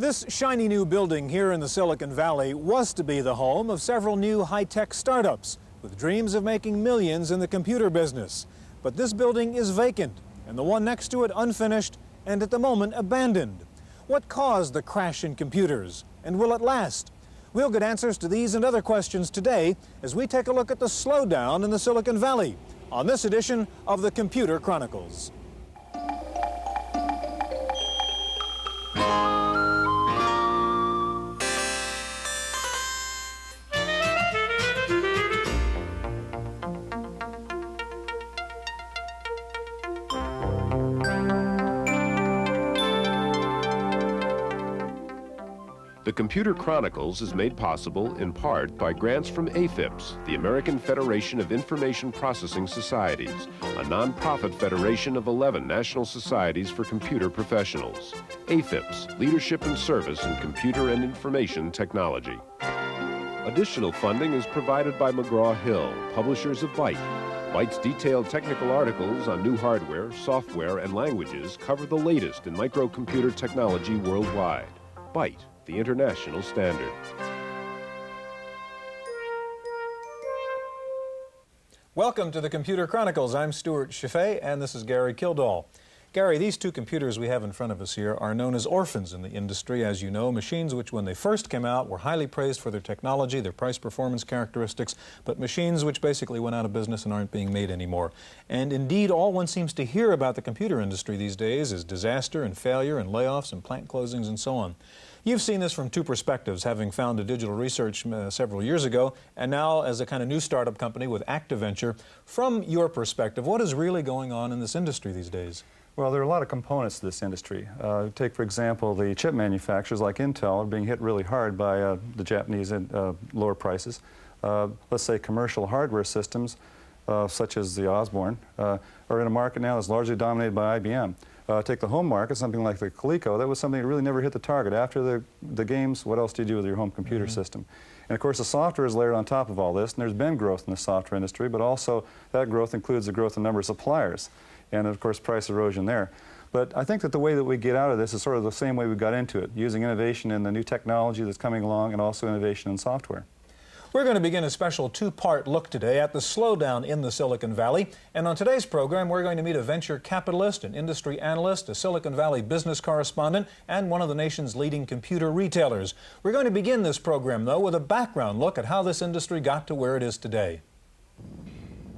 This shiny new building here in the Silicon Valley was to be the home of several new high-tech startups with dreams of making millions in the computer business. But this building is vacant, and the one next to it unfinished and at the moment abandoned. What caused the crash in computers, and will it last? We'll get answers to these and other questions today as we take a look at the slowdown in the Silicon Valley on this edition of the Computer Chronicles. The Computer Chronicles is made possible in part by grants from AFIPS, the American Federation of Information Processing Societies, a nonprofit federation of 11 national societies for computer professionals. AFIPS, Leadership and Service in Computer and Information Technology. Additional funding is provided by McGraw-Hill, publishers of Byte. Byte's detailed technical articles on new hardware, software, and languages cover the latest in microcomputer technology worldwide. Byte, the international standard. Welcome to the Computer Chronicles. I'm Stuart Chaffee, and this is Gary Kildall. Gary, these two computers we have in front of us here are known as orphans in the industry, as you know, machines which when they first came out were highly praised for their technology, their price-performance characteristics, but machines which basically went out of business and aren't being made anymore. And indeed, all one seems to hear about the computer industry these days is disaster and failure and layoffs and plant closings and so on. You've seen this from two perspectives, having founded Digital Research several years ago, and now as a kind of new startup company with ActiveVenture. From your perspective, what is really going on in this industry these days? Well, there are a lot of components to this industry. Take, for example, the chip manufacturers like Intel are being hit really hard by the Japanese lower prices. Let's say commercial hardware systems, such as the Osborne, are in a market now that's largely dominated by IBM. Take the home market, something like the Coleco, that was something that really never hit the target. After the games, what else do you do with your home computer system? And of course the software is layered on top of all this, and there's been growth in the software industry, but also that growth includes the growth in the number of suppliers, and of course price erosion there. But I think that the way that we get out of this is sort of the same way we got into it, using innovation in the new technology that's coming along and also innovation in software. We're going to begin a special two-part look today at the slowdown in the Silicon Valley. And on today's program, we're going to meet a venture capitalist, an industry analyst, a Silicon Valley business correspondent, and one of the nation's leading computer retailers. We're going to begin this program, though, with a background look at how this industry got to where it is today.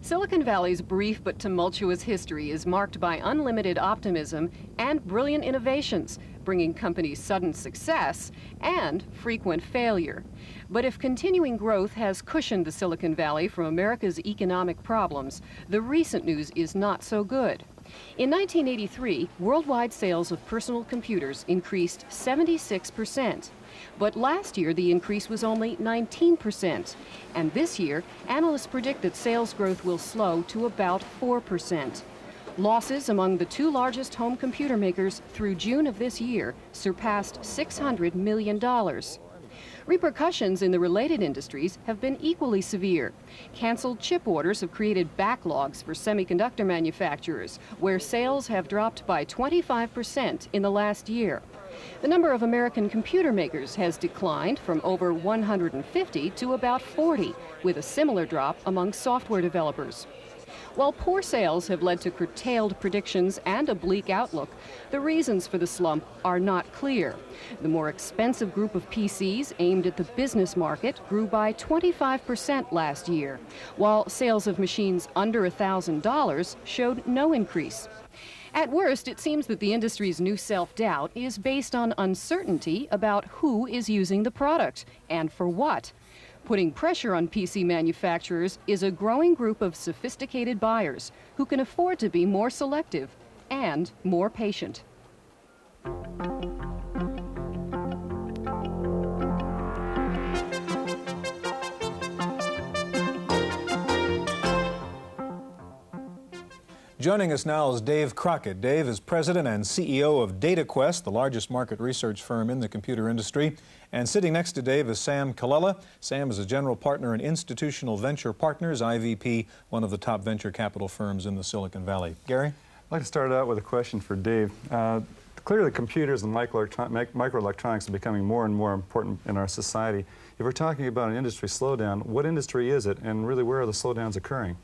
Silicon Valley's brief but tumultuous history is marked by unlimited optimism and brilliant innovations, bringing companies sudden success and frequent failure. But if continuing growth has cushioned the Silicon Valley from America's economic problems, the recent news is not so good. In 1983, worldwide sales of personal computers increased 76%. But last year, the increase was only 19%. And this year, analysts predict that sales growth will slow to about 4%. Losses among the two largest home computer makers through June of this year surpassed $600 million. Repercussions in the related industries have been equally severe. Canceled chip orders have created backlogs for semiconductor manufacturers, where sales have dropped by 25% in the last year. The number of American computer makers has declined from over 150 to about 40, with a similar drop among software developers. While poor sales have led to curtailed predictions and a bleak outlook, the reasons for the slump are not clear. The more expensive group of PCs aimed at the business market grew by 25% last year, while sales of machines under $1,000 showed no increase. At worst, it seems that the industry's new self-doubt is based on uncertainty about who is using the product and for what. Putting pressure on PC manufacturers is a growing group of sophisticated buyers who can afford to be more selective and more patient. Joining us now is Dave Crockett. Dave is president and CEO of Dataquest, the largest market research firm in the computer industry. And sitting next to Dave is Sam Colella. Sam is a general partner in Institutional Venture Partners, IVP, one of the top venture capital firms in the Silicon Valley. Gary? I'd like to start out with a question for Dave. Clearly, computers and microelectronics are becoming more and more important in our society. If we're talking about an industry slowdown, what industry is it, and really where are the slowdowns occurring?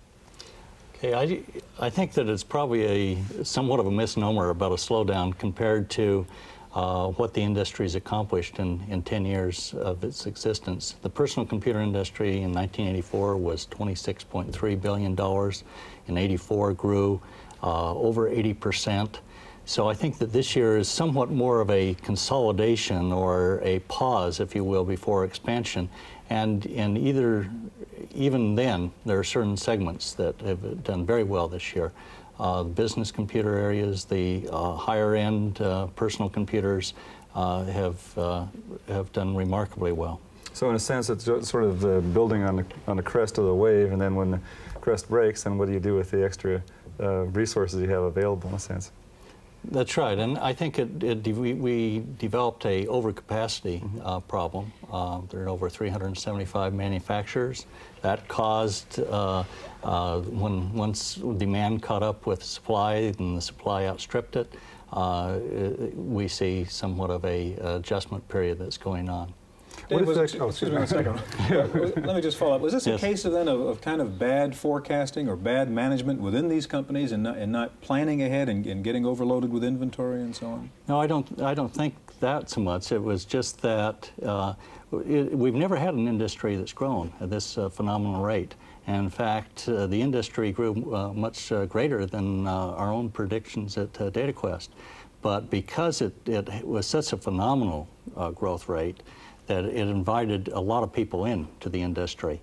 Okay, I think that it's probably somewhat of a misnomer about a slowdown compared to what the industry's accomplished in 10 years of its existence. The personal computer industry in 1984 was $26.3 billion. In '84 grew over 80%. So I think that this year is somewhat more of a consolidation or a pause, if you will, before expansion. And even then, there are certain segments that have done very well this year. The business computer areas, the higher-end personal computers have done remarkably well. So in a sense, it's sort of building on the crest of the wave, and then when the crest breaks, then what do you do with the extra resources you have available, in a sense? That's right, and I think we developed a overcapacity problem. There are over 375 manufacturers. That caused, once demand caught up with supply and the supply outstripped it, we see somewhat of a adjustment period that's going on. Dave, excuse me one second. Let me just follow up. Was this a case of kind of bad forecasting or bad management within these companies and not planning ahead and getting overloaded with inventory and so on? No, I don't think that so much. It was just that we've never had an industry that's grown at this phenomenal rate. And in fact, the industry grew much greater than our own predictions at Dataquest. But because it was such a phenomenal growth rate, that it invited a lot of people into the industry.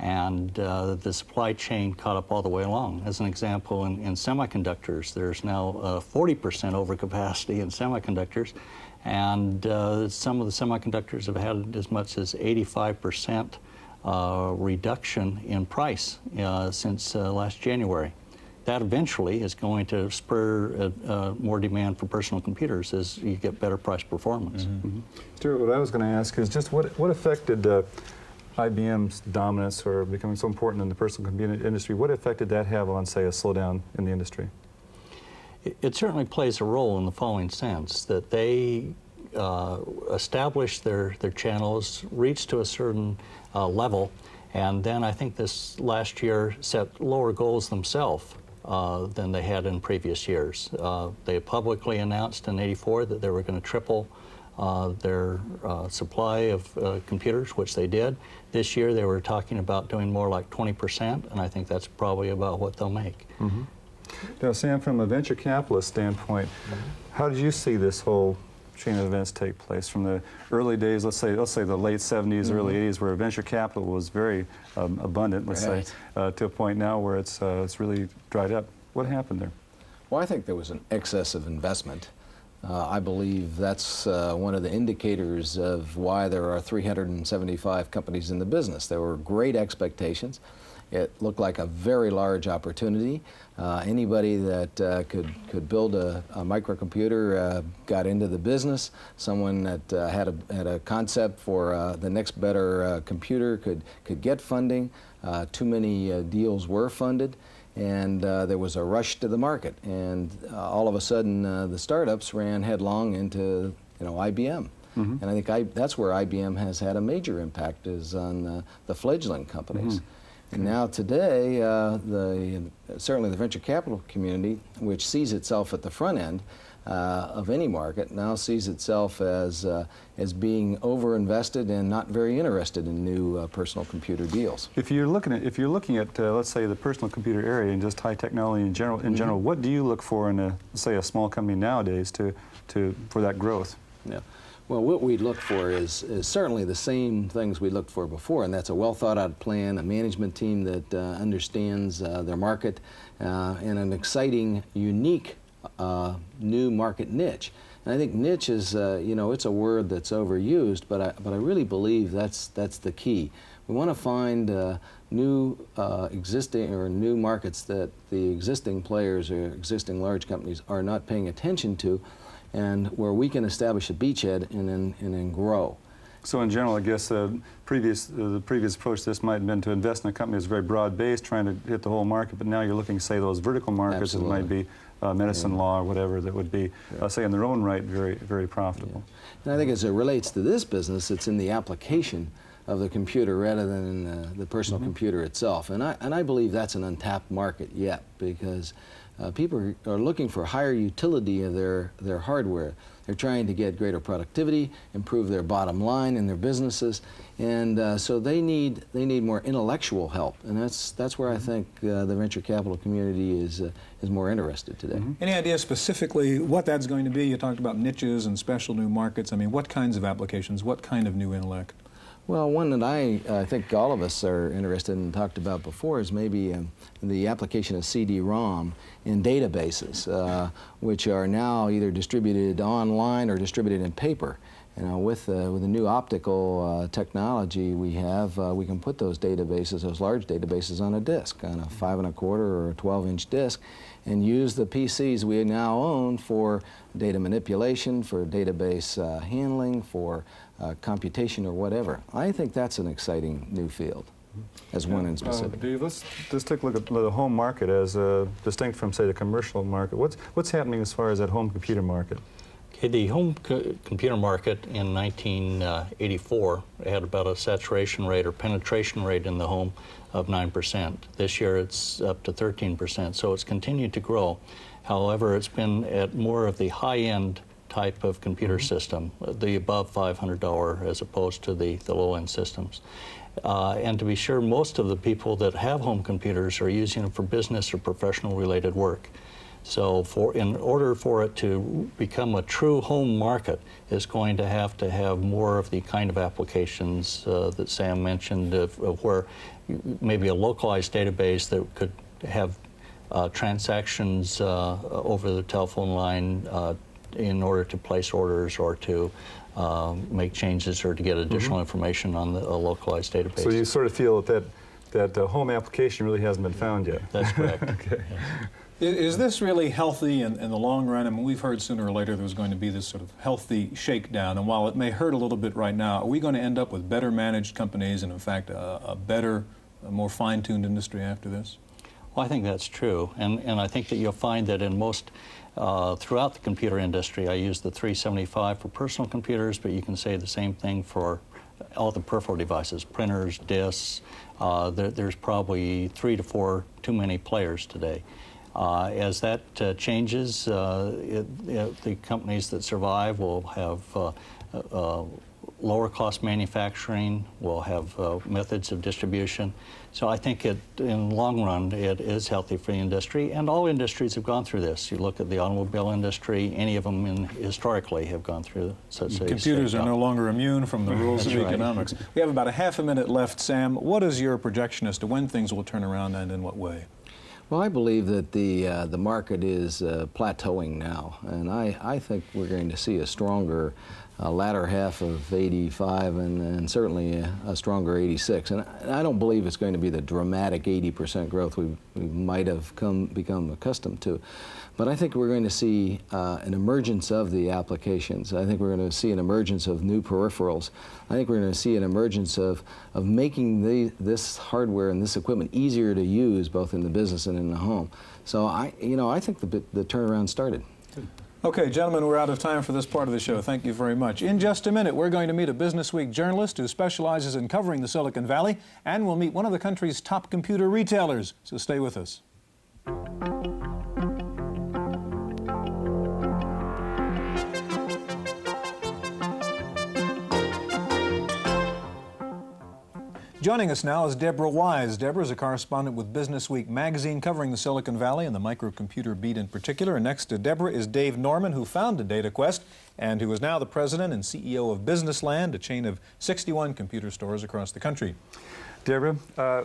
And the supply chain caught up all the way along. As an example, in semiconductors, there's now 40% overcapacity in semiconductors. And some of the semiconductors have had as much as 85% reduction in price since last January. That eventually is going to spur more demand for personal computers as you get better price performance. Stuart, what I was going to ask is just what affected IBM's dominance or becoming so important in the personal computer industry? What effect did that have on, say, a slowdown in the industry? It certainly plays a role in the following sense, that they established their channels, reached to a certain level, and then I think this last year set lower goals themselves than they had in previous years. They publicly announced in '84 that they were going to triple their supply of computers, which they did. This year they were talking about doing more like 20%, and I think that's probably about what they'll make. Now, Sam, from a venture capitalist standpoint, how did you see this whole chain of events take place from the early days, let's say the late 70s, early 80s, where venture capital was very abundant, let's say, to a point now where it's really dried up? What happened there? Well, I think there was an excess of investment. I believe that's one of the indicators of why there are 375 companies in the business. There were great expectations. It looked like a very large opportunity. Anybody that could build a microcomputer got into the business. Someone that had a concept for the next better computer could get funding. Too many deals were funded, and there was a rush to the market. And all of a sudden, the startups ran headlong into IBM. And I think that's where IBM has had a major impact, is on the fledgling companies. And now today, certainly the venture capital community, which sees itself at the front end of any market, now sees itself as being overinvested and not very interested in new personal computer deals. If you're looking at let's say the personal computer area and just high technology in general, what do you look for in say a small company nowadays for that growth? Yeah. Well, what we look for is certainly the same things we looked for before, and that's a well-thought-out plan, a management team that understands their market, and an exciting, unique new market niche. And I think niche is, it's a word that's overused, but I really believe that's the key. We want to find new existing or new markets that the existing players or existing large companies are not paying attention to, and where we can establish a beachhead and then grow. So in general, I guess the previous approach to this might have been to invest in a company that's very broad-based, trying to hit the whole market, but now you're looking, say, those vertical markets that might be medicine law or whatever that would be, say, in their own right, very, very profitable. And I think as it relates to this business, it's in the application of the computer rather than in the personal computer itself. And I believe that's an untapped market yet, because people are looking for higher utility of their hardware. They're trying to get greater productivity, improve their bottom line in their businesses, and so they need more intellectual help, and that's where I think the venture capital community is more interested today. Any idea specifically what that's going to be? You talked about niches and special new markets. I mean, what kinds of applications? What kind of new intellect? Well, one that I think all of us are interested in and talked about before is maybe the application of CD-ROM in databases, which are now either distributed online or distributed in paper. You know, with the new optical technology we have, we can put those databases, those large databases, on a disk, on a 5 1/4 or a 12-inch disk, and use the PCs we now own for data manipulation, for database handling, for computation or whatever. I think that's an exciting new field, as one in specific. Dave, let's just take a look at the home market as distinct from, say, the commercial market. What's happening as far as that home computer market? Okay, the home computer market in 1984 had about a saturation rate or penetration rate in the home of 9%. This year it's up to 13%, so it's continued to grow. However, it's been at more of the high-end type of computer system, the above $500 as opposed to the low-end systems. And to be sure, most of the people that have home computers are using them for business or professional related work. So in order for it to become a true home market, it's going to have more of the kind of applications that Sam mentioned, of where maybe a localized database that could have transactions over the telephone line in order to place orders or to make changes or to get additional information on a localized database. So you sort of feel that the home application really hasn't been found yet. That's correct. Okay. Yeah. Is this really healthy in the long run? I mean, we've heard sooner or later there's going to be this sort of healthy shakedown, and while it may hurt a little bit right now, are we going to end up with better managed companies and, in fact, a better, more fine-tuned industry after this? Well, I think that's true, and I think that you'll find that in most, throughout the computer industry, I use the 375 for personal computers, but you can say the same thing for all the peripheral devices, printers, disks. There's probably 3 to 4 too many players today. As that changes, the companies that survive will have lower cost manufacturing, will have methods of distribution. So I think in the long run, it is healthy for the industry, and all industries have gone through this. You look at the automobile industry, any of them historically have gone through such a Computers are no longer immune from the rules of economics. We have about a half a minute left. Sam, what is your projection as to when things will turn around and in what way? Well, I believe that the market is plateauing now, and I think we're going to see a stronger latter half of 85 and certainly a stronger 86. And I don't believe it's going to be the dramatic 80% growth we might have become accustomed to. But I think we're going to see an emergence of the applications. I think we're going to see an emergence of new peripherals. I think we're going to see an emergence of making this hardware and this equipment easier to use both in the business and in the home. So I think the turnaround started. Okay, gentlemen, we're out of time for this part of the show. Thank you very much. In just a minute, we're going to meet a Business Week journalist who specializes in covering the Silicon Valley, and we'll meet one of the country's top computer retailers. So stay with us. Joining us now is Deborah Wise. Deborah is a correspondent with Business Week magazine covering the Silicon Valley and the microcomputer beat in particular. And next to Deborah is Dave Norman, who founded Dataquest and who is now the president and CEO of Businessland, a chain of 61 computer stores across the country. Deborah,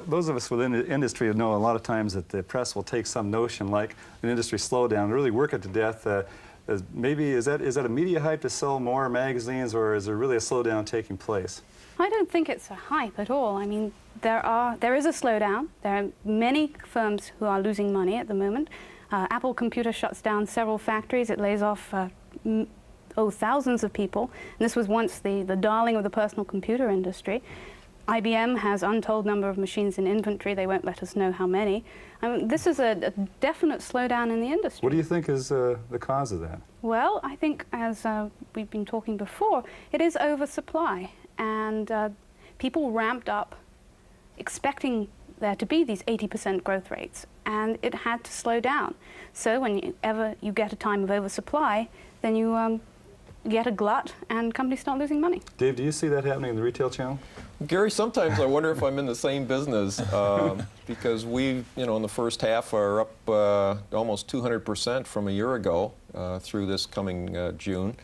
those of us within the industry know a lot of times that the press will take some notion like an industry slowdown and really work it to death. Maybe is that a media hype to sell more magazines, or is there really a slowdown taking place? I don't think it's a hype at all. I mean, there is a slowdown. There are many firms who are losing money at the moment. Apple Computer shuts down several factories. It lays off thousands of people. And this was once the darling of the personal computer industry. IBM has untold number of machines in inventory. They won't let us know how many. I mean, this is a definite slowdown in the industry. What do you think is the cause of that? Well, I think, as we've been talking before, it is oversupply. And people ramped up expecting there to be these 80% growth rates, and it had to slow down. So whenever you get a time of oversupply, then you get a glut and companies start losing money. Dave, do you see that happening in the retail channel? Gary, sometimes I wonder if I'm in the same business because we, in the first half are up almost 200% from a year ago through this coming June.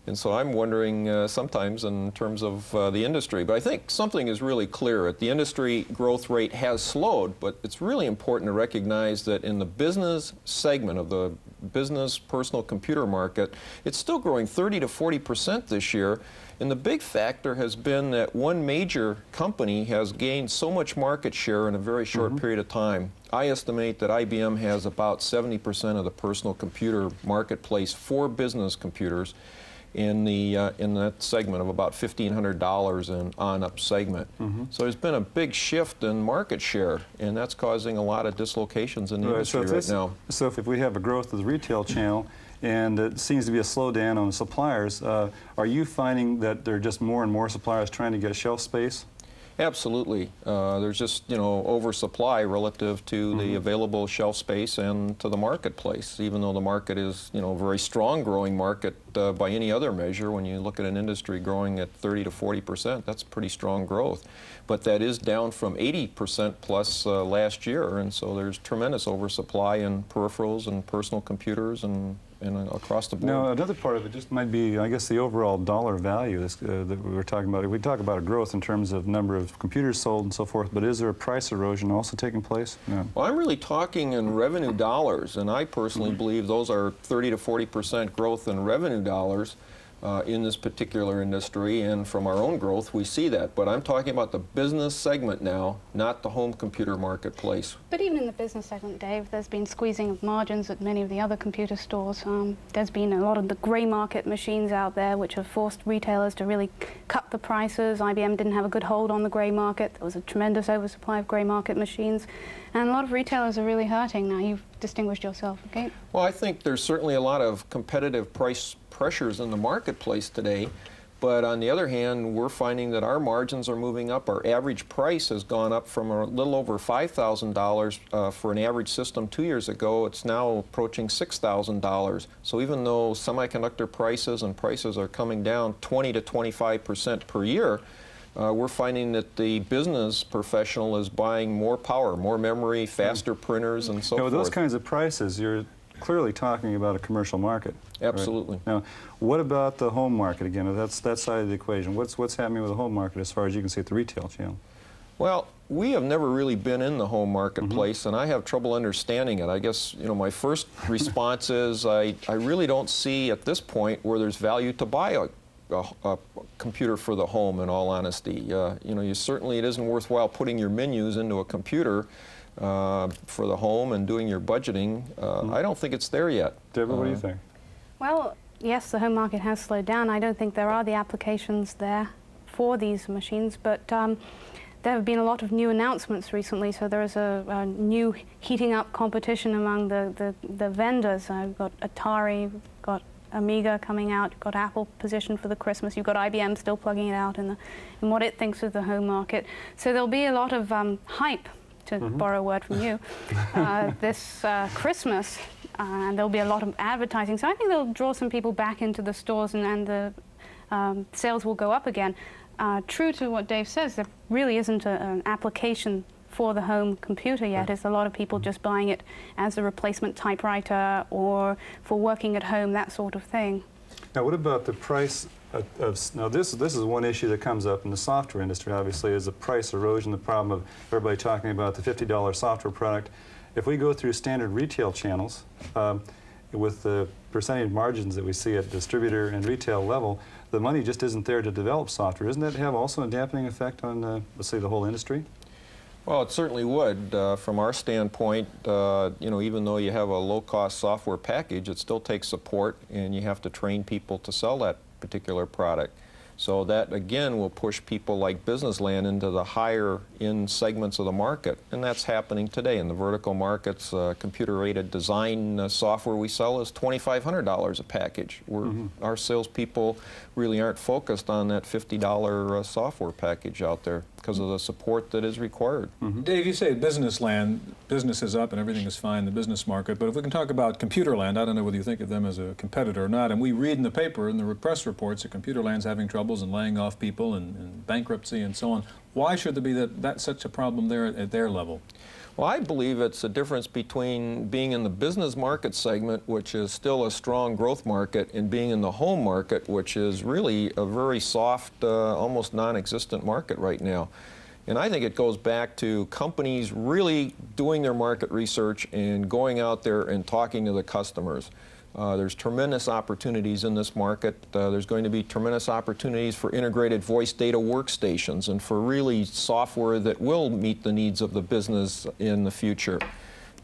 And so I'm wondering sometimes in terms of the industry. But I think something is really clear. The industry growth rate has slowed, but it's really important to recognize that in the business segment of the business personal computer market, it's still growing 30 to 40% this year. And the big factor has been that one major company has gained so much market share in a very short period of time. I estimate that IBM has about 70% of the personal computer marketplace for business computers in that segment of about $1,500 and on-up segment. So there's been a big shift in market share, and that's causing a lot of dislocations in the industry right now. So if we have a growth of the retail channel, and it seems to be a slowdown on the suppliers, are you finding that there are just more and more suppliers trying to get shelf space? Absolutely. There's just, oversupply relative to the available shelf space and to the marketplace, even though the market is, a very strong growing market by any other measure. When you look at an industry growing at 30 to 40%, that's pretty strong growth. But that is down from 80% plus last year, and so there's tremendous oversupply in peripherals and personal computers and across the board. Now, another part of it just might be, I guess, the overall dollar value that we were talking about. We talk about a growth in terms of number of computers sold and so forth, but is there a price erosion also taking place? No. Well, I'm really talking in revenue dollars, and I personally believe those are 30 to 40% growth in revenue dollars in this particular industry, and from our own growth we see that. But I'm talking about the business segment now, not the home computer marketplace. But even in the business segment, Dave, there's been squeezing of margins at many of the other computer stores. There's been a lot of the grey market machines out there which have forced retailers to really cut the prices. IBM didn't have a good hold on the grey market. There was a tremendous oversupply of grey market machines. And a lot of retailers are really hurting now. You've distinguished yourself, okay? Well, I think there's certainly a lot of competitive price pressures in the marketplace today, but on the other hand, we're finding that our margins are moving up. Our average price has gone up from a little over $5,000 for an average system 2 years ago. It's now approaching $6,000. So even though semiconductor prices and prices are coming down 20 to 25% per year, we're finding that the business professional is buying more power, more memory, faster printers, and so forth. Those kinds of prices, you're clearly talking about a commercial market. Absolutely. Right? Now, what about the home market again? That's that side of the equation. What's happening with the home market as far as you can see at the retail channel? Well, we have never really been in the home marketplace, and I have trouble understanding it. I guess, my first response is I really don't see at this point where there's value to buy a computer for the home, in all honesty. You certainly, it isn't worthwhile putting your menus into a computer for the home and doing your budgeting. I don't think it's there yet. Deborah, what do you think? Well, yes, the home market has slowed down. I don't think there are the applications there for these machines, but there have been a lot of new announcements recently, so there is a new heating up competition among the vendors. We've got Atari, we've got Amiga coming out, you've got Apple positioned for the Christmas, you've got IBM still plugging it out in what it thinks of the home market. So there'll be a lot of hype, to borrow a word from you, this Christmas, and there'll be a lot of advertising. So I think they'll draw some people back into the stores, and the sales will go up again. True to what Dave says, there really isn't an application for the home computer yet. There's a lot of people just buying it as a replacement typewriter or for working at home, that sort of thing. Now, what about the price now this is one issue that comes up in the software industry, obviously, is the price erosion, the problem of everybody talking about the $50 software product. If we go through standard retail channels, with the percentage margins that we see at distributor and retail level, the money just isn't there to develop software. Doesn't that have also a dampening effect on, let's say, the whole industry? Well, it certainly would. From our standpoint, even though you have a low-cost software package, it still takes support, and you have to train people to sell that particular product. So that, again, will push people like Businessland into the higher-end segments of the market. And that's happening today in the vertical markets. Computer-aided design software we sell is $2,500 a package. Our salespeople really aren't focused on that $50 software package out there because of the support that is required. Dave, you say Businessland, business is up and everything is fine, the business market, but if we can talk about Computerland, I don't know whether you think of them as a competitor or not, and we read in the paper, in the press reports, that Computerland's having troubles and laying off people and bankruptcy and so on. Why should there be that such a problem there at their level? Well, I believe it's a difference between being in the business market segment, which is still a strong growth market, and being in the home market, which is really a very soft, almost non-existent market right now. And I think it goes back to companies really doing their market research and going out there and talking to the customers. There's tremendous opportunities in this market. There's going to be tremendous opportunities for integrated voice data workstations and for really software that will meet the needs of the business in the future.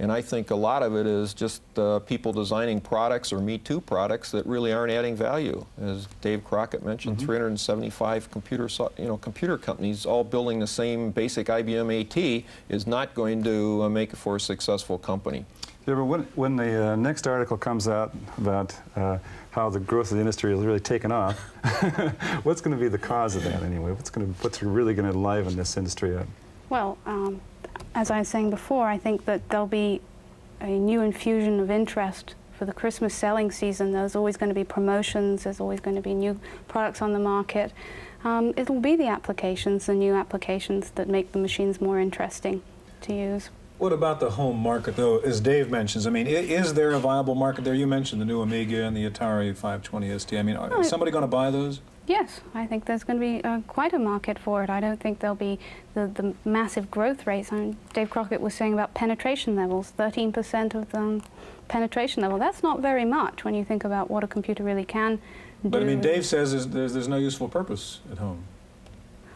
And I think a lot of it is just people designing products or Me Too products that really aren't adding value. As Dave Crockett mentioned, 375 computer companies all building the same basic IBM AT is not going to make it for a successful company. Deborah, when the next article comes out about how the growth of the industry has really taken off, what's going to be the cause of that anyway? What's really going to enliven this industry up? Well, as I was saying before, I think that there'll be a new infusion of interest for the Christmas selling season. There's always going to be promotions, there's always going to be new products on the market. It'll be the applications, the new applications, that make the machines more interesting to use. What about the home market, though, as Dave mentions? I mean, is there a viable market there? You mentioned the new Amiga and the Atari 520 ST. I mean, is somebody going to buy those? Yes, I think there's going to be quite a market for it. I don't think there'll be the massive growth rates. I mean, Dave Crockett was saying about penetration levels, 13% of the penetration level. That's not very much when you think about what a computer really can do. But I mean, Dave says there's no useful purpose at home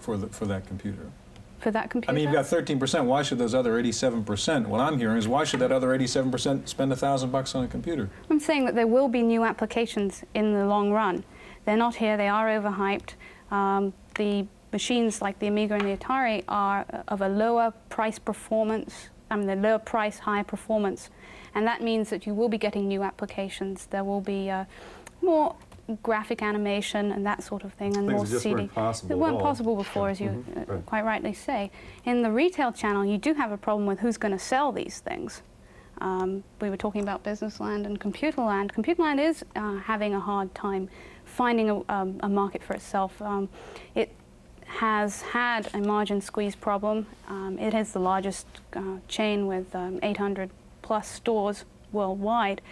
for that computer. For that computer? I mean, you've got 13%. Why should those other 87%? What I'm hearing is, why should that other 87% spend $1,000 on a computer? I'm saying that there will be new applications in the long run. They're not here. They are overhyped. The machines like the Amiga and the Atari are of a lower price performance. I mean, the lower price, higher performance. And that means that you will be getting new applications. There will be more graphic animation and that sort of thing, and things more just CD. weren't possible It weren't possible before, as you quite rightly say. In the retail channel, you do have a problem with who's going to sell these things. We were talking about Businessland and Computerland. Computerland is having a hard time finding a market for itself. It has had a margin squeeze problem. It is the largest chain with 800 plus stores worldwide.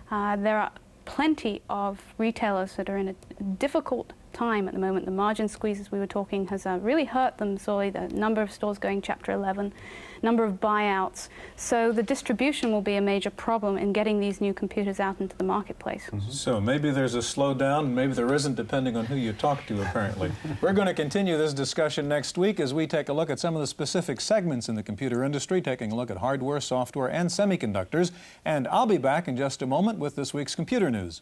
There are plenty of retailers that are in a difficult time at the moment. The margin squeeze, as we were talking, has really hurt them sorely. The number of stores going Chapter 11, number of buyouts. So the distribution will be a major problem in getting these new computers out into the marketplace. So maybe there's a slowdown, maybe there isn't, depending on who you talk to, apparently. We're going to continue this discussion next week as we take a look at some of the specific segments in the computer industry, taking a look at hardware, software, and semiconductors. And I'll be back in just a moment with this week's computer news.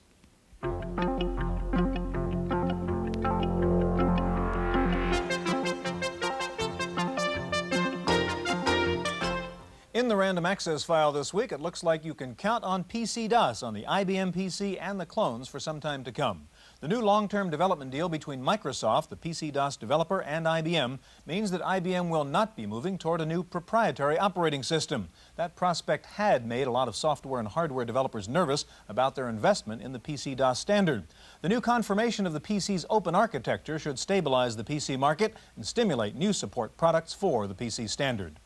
In the random access file this week, it looks like you can count on PC-DOS on the IBM PC and the clones for some time to come. The new long-term development deal between Microsoft, the PC-DOS developer, and IBM means that IBM will not be moving toward a new proprietary operating system. That prospect had made a lot of software and hardware developers nervous about their investment in the PC-DOS standard. The new confirmation of the PC's open architecture should stabilize the PC market and stimulate new support products for the PC standard.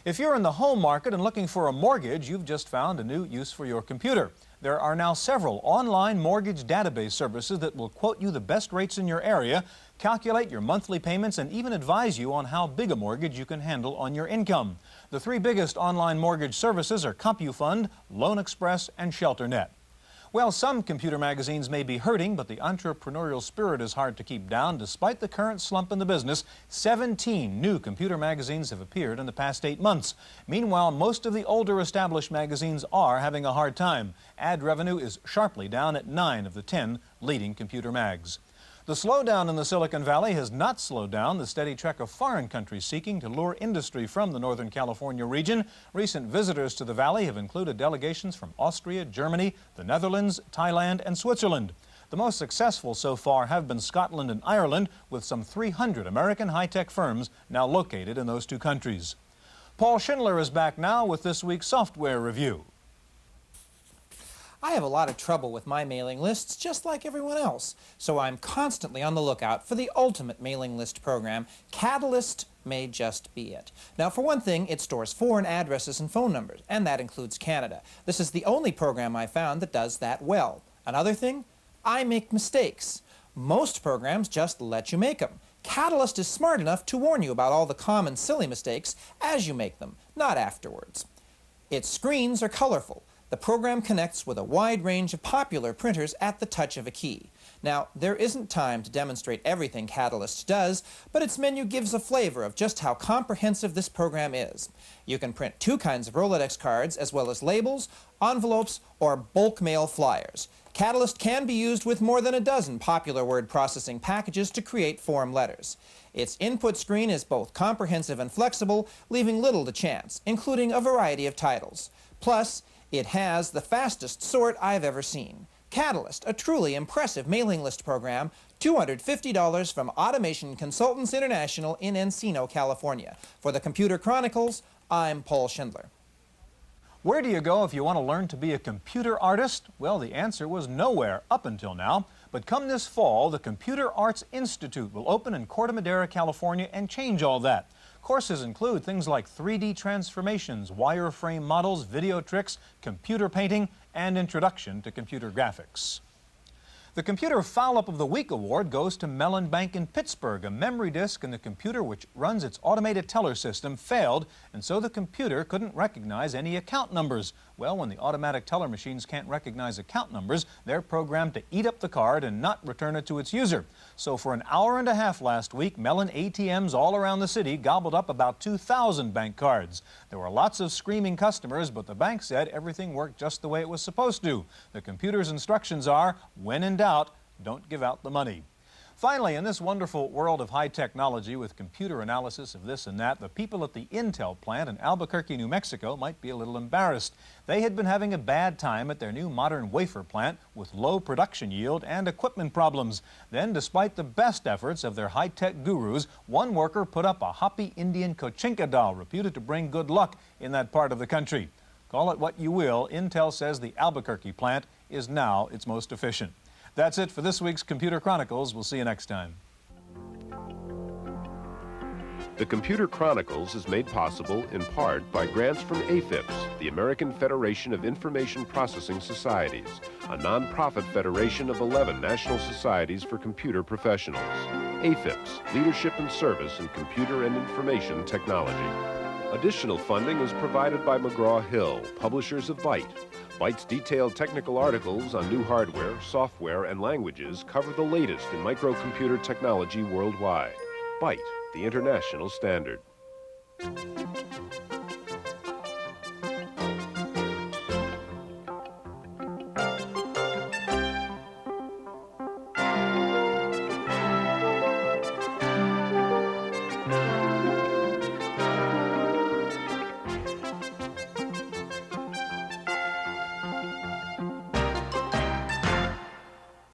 If you're in the home market and looking for a mortgage, you've just found a new use for your computer. There are now several online mortgage database services that will quote you the best rates in your area, calculate your monthly payments, and even advise you on how big a mortgage you can handle on your income. The three biggest online mortgage services are CompuFund, Loan Express, and ShelterNet. Well, some computer magazines may be hurting, but the entrepreneurial spirit is hard to keep down. Despite the current slump in the business, 17 new computer magazines have appeared in the past 8 months. Meanwhile, most of the older established magazines are having a hard time. Ad revenue is sharply down at 9 of the 10 leading computer mags. The slowdown in the Silicon Valley has not slowed down the steady trek of foreign countries seeking to lure industry from the Northern California region. Recent visitors to the valley have included delegations from Austria, Germany, the Netherlands, Thailand, and Switzerland. The most successful so far have been Scotland and Ireland, with some 300 American high-tech firms now located in those two countries. Paul Schindler is back now with this week's software review. I have a lot of trouble with my mailing lists, just like everyone else, so I'm constantly on the lookout for the ultimate mailing list program. Catalyst may just be it. Now, for one thing, it stores foreign addresses and phone numbers, and that includes Canada. This is the only program I found that does that well. Another thing, I make mistakes. Most programs just let you make them. Catalyst is smart enough to warn you about all the common silly mistakes as you make them, not afterwards. Its screens are colorful. The program connects with a wide range of popular printers at the touch of a key. Now, there isn't time to demonstrate everything Catalyst does, but its menu gives a flavor of just how comprehensive this program is. You can print two kinds of Rolodex cards, as well as labels, envelopes, or bulk mail flyers. Catalyst can be used with more than a dozen popular word processing packages to create form letters. Its input screen is both comprehensive and flexible, leaving little to chance, including a variety of titles. Plus, it has the fastest sort I've ever seen. Catalyst, a truly impressive mailing list program, $250 from Automation Consultants International in Encino, California. For the Computer Chronicles, I'm Paul Schindler. Where do you go if you want to learn to be a computer artist? Well, the answer was nowhere up until now. But come this fall, the Computer Arts Institute will open in Corte Madera, California, and change all that. Courses include things like 3D transformations, wireframe models, video tricks, computer painting, and introduction to computer graphics. The Computer Foul-Up of the Week award goes to Mellon Bank in Pittsburgh. A memory disk in the computer which runs its automated teller system failed, and so the computer couldn't recognize any account numbers. Well, when the automatic teller machines can't recognize account numbers, they're programmed to eat up the card and not return it to its user. So for an hour and a half last week, Mellon ATMs all around the city gobbled up about 2,000 bank cards. There were lots of screaming customers, but the bank said everything worked just the way it was supposed to. The computer's instructions are, when in doubt, don't give out the money. Finally, in this wonderful world of high technology with computer analysis of this and that, the people at the Intel plant in Albuquerque, New Mexico might be a little embarrassed. They had been having a bad time at their new modern wafer plant with low production yield and equipment problems. Then, despite the best efforts of their high-tech gurus, one worker put up a hoppy Indian Kochinka doll reputed to bring good luck in that part of the country. Call it what you will, Intel says the Albuquerque plant is now its most efficient. That's it for this week's Computer Chronicles. We'll see you next time. The Computer Chronicles is made possible in part by grants from AFIPS, the American Federation of Information Processing Societies, a nonprofit federation of 11 national societies for computer professionals. AFIPS, Leadership and Service in Computer and Information Technology. Additional funding is provided by McGraw-Hill, publishers of Byte. Byte's detailed technical articles on new hardware, software, and languages cover the latest in microcomputer technology worldwide. Byte, the international standard.